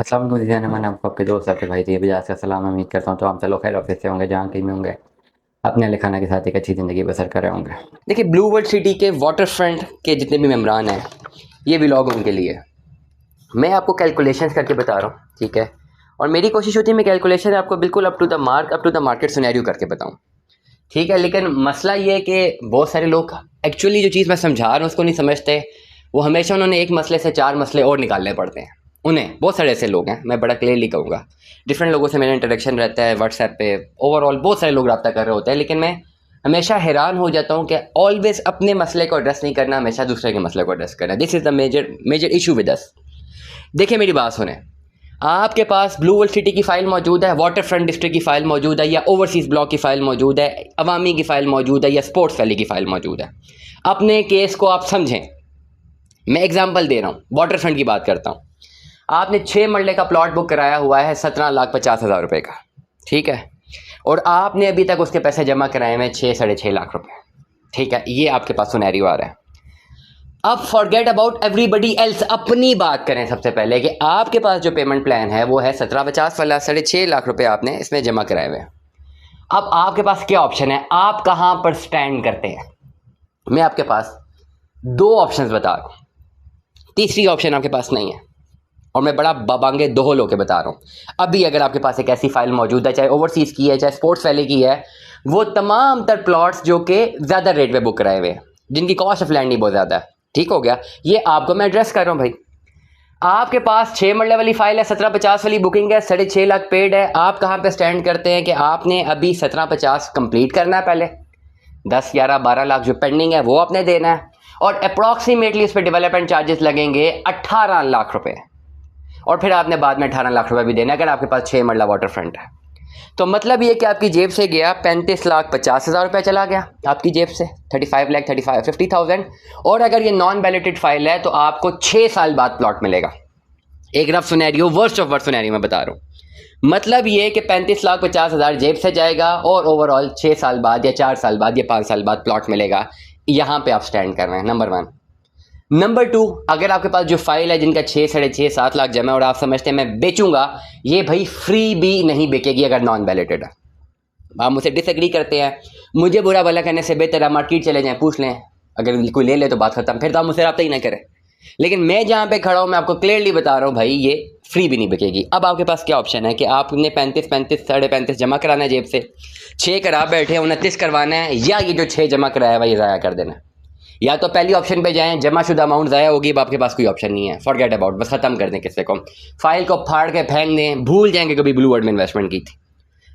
अस्सलाम वालेकुम दीजिए, मैंने आपको आपके दोस्त आपके भाई जी बजाज का सलाम। उम्मीद करता हूँ तो आप चलो खैर ऑफिस से होंगे, जहाँ कहीं में होंगे अपने अहल खाना के साथ एक अच्छी ज़िंदगी बसर कर रहे होंगे। देखिए, ब्लू वर्ल्ड सिटी के वाटर फ्रंट के जितने भी मेम्बरान हैं, ये व्लॉग उनके लिए। मैं आपको कैलकुलेशंस करके बता रहा हूँ, ठीक है। और मेरी कोशिश होती है मैं कैलकुलेशन आपको बिल्कुल up to the market scenario करके बताऊँ, ठीक है। लेकिन मसला ये है कि बहुत सारे लोग एक्चुअली जो चीज़ मैं समझा रहा हूँ उसको नहीं समझते। वो हमेशा उन्होंने एक मसले से चार मसले और निकालने पड़ते हैं। उन्हें बहुत सारे ऐसे लोग हैं, मैं बड़ा क्लियरली कहूँगा। डिफरेंट लोगों से मेरा इंटरेक्शन रहता है व्हाट्सएप पे, ओवरऑल बहुत सारे लोग रब्ता कर रहे होते हैं, लेकिन मैं हमेशा हैरान हो जाता हूँ कि ऑलवेज अपने मसले को एड्रेस नहीं करना, हमेशा दूसरे के मसले को एड्रेस करना। This is the major major issue with us. देखिए मेरी बात सुने, आपके पास ब्लू वर्ल्ड सिटी की फ़ाइल मौजूद है, वाटर फ्रंट डिस्ट्रिक्ट की फ़ाइल मौजूद है, या ओवरसीज़ ब्लॉक की फ़ाइल मौजूद है, अवामी की फ़ाइल मौजूद है, या स्पोर्ट्स वैली की फ़ाइल मौजूद है। अपने केस को आप समझें। मैं एग्जांपल दे रहा हूँ, वाटर फ्रंट की बात करता हूँ। आपने 6 मरले का प्लॉट बुक कराया हुआ है 17,50,000 रुपये का, ठीक है। और आपने अभी तक उसके पैसे जमा कराए हुए 6-6.5 लाख रुपये, ठीक है। ये आपके पास सिनेरियो आ रहा है। अब फॉरगेट अबाउट एवरीबडी एल्स, अपनी बात करें सबसे पहले कि आपके पास जो पेमेंट प्लान है वो है 1750 वाला, 6.5 लाख रुपए आपने इसमें जमा कराए हुए हैं। अब आपके पास क्या ऑप्शन है, आप कहाँ पर स्टैंड करते हैं। मैं आपके पास दो ऑप्शंस बता रहा हूँ, तीसरी ऑप्शन आपके पास नहीं है। और मैं बड़ा बबांगे दोहल होकर बता रहा हूँ। अभी अगर आपके पास एक ऐसी फाइल मौजूद है, चाहे ओवरसीज़ की है चाहे स्पोर्ट्स वैली की है, वो तमाम तर प्लॉट्स जो कि ज़्यादा रेट पे बुक कराए हुए हैं, जिनकी कॉस्ट ऑफ लैंड नहीं बहुत ज़्यादा है, ठीक हो गया। ये आपको मैं एड्रेस कर रहा हूँ भाई। आपके पास 6 मरले वाली फाइल है, 1750 वाली बुकिंग है, 6.5 लाख पेड है। आप कहाँ पे स्टैंड करते हैं कि आपने अभी 1750 कंप्लीट करना है, पहले 10, 11, 12 लाख जो पेंडिंग है वो आपने देना है, और अप्रॉक्सीमेटली उस पर डेवलपमेंट चार्जेस लगेंगे 18 लाख रुपए, और फिर आपने बाद में 18 लाख रुपए भी देना अगर आपके पास 6 मरला वाटर फ्रंट है। तो मतलब ये कि आपकी जेब से गया 35,50,000 रुपये चला गया आपकी जेब से, 35,50,000। और अगर ये नॉन बैलेटेड फाइल है तो आपको 6 साल बाद प्लॉट मिलेगा। एक रफ सुनैरियो, वर्स्ट ऑफ वर्स्ट सुनैरियो मैं बता रहा हूँ। मतलब ये कि 35,50,000 जेब से जाएगा और ओवरऑल 6 साल बाद या 4 साल बाद या 5 साल बाद प्लॉट मिलेगा। यहाँ पे आप स्टैंड कर रहे हैं, नंबर 1। नंबर 2, अगर आपके पास जो फाइल है जिनका 6-6.5-7 लाख जमा है और आप समझते हैं मैं बेचूंगा, ये भाई फ्री भी नहीं बिकेगी अगर नॉन बैलेटेड है। आप मुझसे डिसएग्री करते हैं, मुझे बुरा भला कहने से बेहतर है मार्केट चले जाएं, पूछ लें, अगर कोई ले ले तो बात खत्म, फिर तो आप मुझसे रब्ता ही ना करें। लेकिन मैं जहाँ पे खड़ा हूँ मैं आपको क्लियरली बता रहा हूँ भाई, ये फ्री भी नहीं बिकेगी। अब आपके पास क्या ऑप्शन है कि आपने 35 35 जमा कराना है जेब से, 6 करा बैठे 29 करवाना है, या ये जो 6 जमा कराया हुआ ये ज़ाया कर देना। या तो पहली ऑप्शन पे जाएं, जमाशुदा अमाउंट ज़ाया होगी, अब आपके पास कोई ऑप्शन नहीं है, फॉरगेट अबाउट, बस ख़त्म कर दें किस्से को, फाइल को फाड़ के फेंक दें, भूल जाएंगे कभी ब्लू वर्ल्ड में इन्वेस्टमेंट की थी।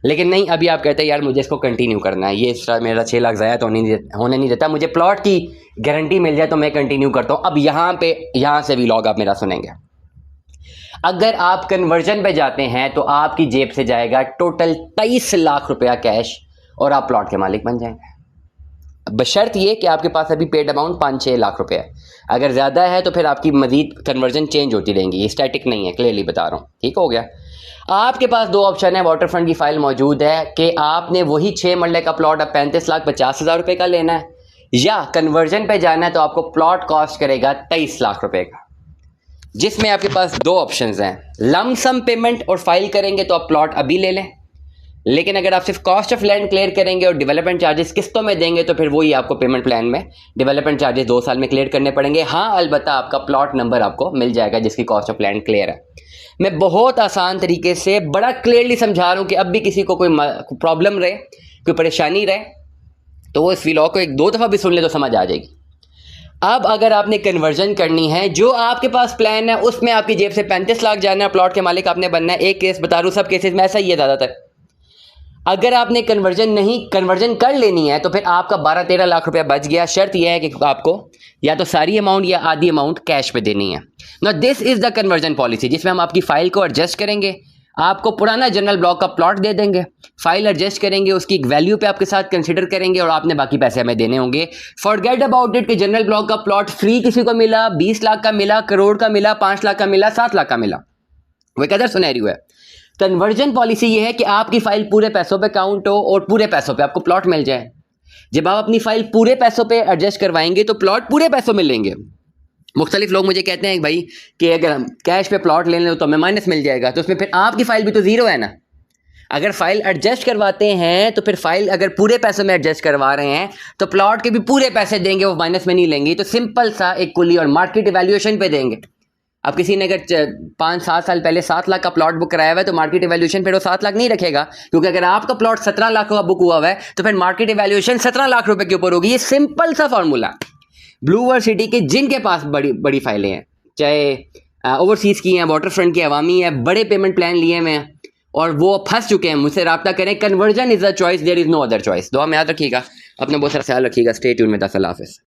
लेकिन नहीं, अभी आप कहते हैं यार मुझे इसको कंटिन्यू करना है, ये मेरा 6 लाख ज़ाया तो होने नहीं देता, मुझे प्लॉट की गारंटी मिल जाए तो मैं कंटिन्यू करता हूँ। अब यहाँ से व्लॉग आप मेरा सुनेंगे। अगर आप कन्वर्जन पे जाते हैं तो आपकी जेब से जाएगा टोटल 23 लाख रुपया कैश, और आप प्लॉट के मालिक बन जाएंगे, बशर्त ये कि आपके पास अभी पेड अमाउंट 5-6 लाख रुपए है। अगर ज़्यादा है तो फिर आपकी मजीद कन्वर्जन चेंज होती रहेंगी, ये स्टैटिक नहीं है, क्लियरली बता रहा हूँ, ठीक हो गया। आपके पास दो ऑप्शन है, वाटर फ्रंट की फाइल मौजूद है कि आपने वही 6 मरले का प्लॉट अब 35,50,000 रुपये का लेना है, या कन्वर्जन पे जाना है तो आपको प्लॉट कॉस्ट करेगा 23 लाख रुपए का, जिसमें आपके पास दो ऑप्शन हैं। लमसम पेमेंट और फाइल करेंगे तो आप प्लॉट अभी ले लें, लेकिन अगर आप सिर्फ कॉस्ट ऑफ लैंड क्लियर करेंगे और डेवलपमेंट चार्जेस किस्तों में देंगे तो फिर वही आपको पेमेंट प्लान में डेवलपमेंट चार्जेस 2 साल में क्लियर करने पड़ेंगे। हाँ, अलबत्ता आपका प्लॉट नंबर आपको मिल जाएगा जिसकी कॉस्ट ऑफ लैंड क्लियर है। मैं बहुत आसान तरीके से बड़ा क्लियरली समझा रहा हूँ कि अब भी किसी को कोई प्रॉब्लम रहे, कोई परेशानी रहे, तो वो इस व्लॉग को 1-2 दफ़ा भी सुन ले तो समझ आ जाएगी। अब अगर आपने कन्वर्जन करनी है, जो आपके पास प्लान है उसमें आपकी जेब से 35 लाख जाना है, प्लॉट के मालिक आपने बनना है। एक केस बता रहा हूँ, सब केसेस में ऐसा ही है ज़्यादातर। अगर आपने कन्वर्जन कर लेनी है तो फिर आपका 12-13 लाख रुपया बच गया। शर्त यह है कि आपको या तो सारी अमाउंट या आधी अमाउंट कैश पे देनी है। ना this is the conversion policy, जिसमें हम आपकी फ़ाइल को एडजस्ट करेंगे, आपको पुराना जनरल ब्लॉक का प्लॉट दे देंगे, फाइल एडजस्ट करेंगे, उसकी एक वैल्यू पे आपके साथ कंसिडर करेंगे, और आपने बाकी पैसे हमें देने होंगे। फॉरगेट अबाउट इट कि जनरल ब्लॉक का प्लॉट फ्री किसी को मिला, 20 लाख का मिला, करोड़ का मिला, 5 लाख का मिला, 7 लाख का मिला, वो एक अदर सिनेरियो है। कन्वर्जन पॉलिसी ये है कि आपकी फाइल पूरे पैसों पे काउंट हो और पूरे पैसों पे आपको प्लॉट मिल जाए। जब आप अपनी फाइल पूरे पैसों पे एडजस्ट करवाएंगे तो प्लॉट पूरे पैसों में लेंगे, मुख्तलिफ लोग मुझे कहते हैं भाई कि अगर हम कैश पे प्लॉट ले लें तो हमें माइनस मिल जाएगा, तो उसमें फिर आपकी फ़ाइल भी तो ज़ीरो है ना। अगर फ़ाइल एडजस्ट करवाते हैं तो फिर फ़ाइल अगर पूरे पैसों में एडजस्ट करवा रहे हैं तो प्लॉट के भी पूरे पैसे देंगे, वो माइनस में नहीं लेंगे। तो सिंपल सा एक कुली और मार्केट वैल्यूएशन पे देंगे। अब किसी ने अगर 5-7 साल पहले 7 लाख का प्लॉट बुक कराया हुआ है तो मार्केट वैल्यूएशन फिर वो 7 लाख नहीं रखेगा, क्योंकि अगर आपका प्लॉट 17 लाख का बुक हुआ हुआ है तो फिर मार्केट वैल्यूएशन 17 लाख रुपए के ऊपर होगी। ये सिंपल सा फार्मूला। ब्लू वर्ल्ड सिटी के जिनके पास बड़ी बड़ी फाइलें हैं, चाहे ओवरसीज़ की हैं, वाटर फ्रंट की, अवामी है, बड़े पेमेंट प्लान लिए हुए हैं और वो फंस चुके हैं, मुझसे रब्ता करें। Conversion is the choice, there is no other choice. दुआ में याद रखिएगा, अपना बहुत सारा ख्याल रखिएगा। स्टे ट्यून में। अल्लाह हाफ़िज़।